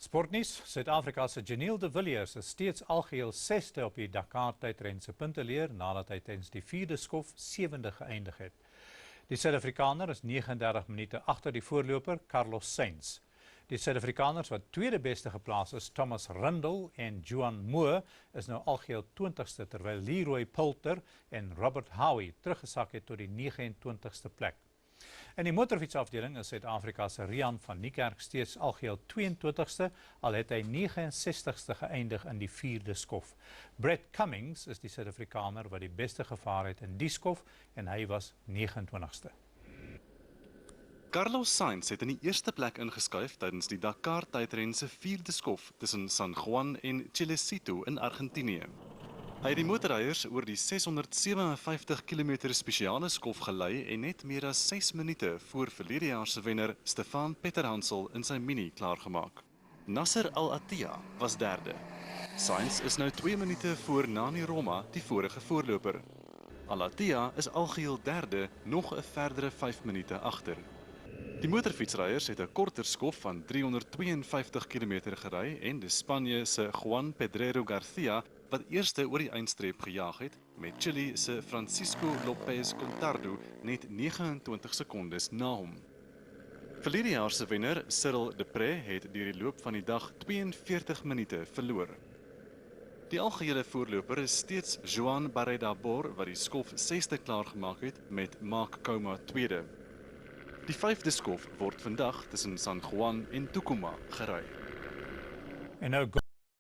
Sportnuus, Suid-Afrika se Janiel de Villiers is steeds algeheel 6de op die Dakar-tydren se punteleer nadat hy tydens die 4de skof 7de geëindig het. Die Suid-Afrikaner is 39 minute agter die voorloper Carlos Sainz. Die Suid-Afrikaners wat tweede beste geplaas is, Thomas Rundle en Juan Moore, is nou algeheel 20ste terwyl Leroy Poulter en Robert Howie teruggesak het tot die 29ste plek. In die motorfietsafdeling is Suid-Afrika se Rian van Niekerk steeds algeheel 22ste, al het hy 69ste geëindig in die 4de skof. Brett Cummings is die Suid-Afrikaner wat die beste gevaar het in die skof en hy was 29ste. Carlos Sainz het in die eerste plek ingeskuif tydens die Dakar-tydren se 4de skof tussen San Juan en Chilecito in Argentinië. Hy het die motorryers oor die 657 km spesiale skof gelei en net meer as 6 minute voor verlede jaar se wenner Stefan Petterhansel in sy mini klaargemaak. Nasser Al-Attiyah was derde. Sainz is nou 2 minute voor Nani Roma, die vorige voorloper. Al-Attiyah is algeheel derde, nog 'n verdere 5 minute agter. Die motorfietsryers het 'n korter skof van 352 km gery en die Spanje se Juan Pedrero Garcia wat eerste oor die eindstreep gejaag het, met Chile se Francisco Lopez Contardo net 29 sekondes na hom. Verlede jaar se wenner, Cyril de Pre, het deur die loop van die dag 42 minute verloor. Die algehele voorloper is steeds Joan Barreda-Bor wat die skof 6de klaargemaak het met Mark Coma 2de. Die 5de skof word vandag tussen San Juan en Tucumán gery. En nou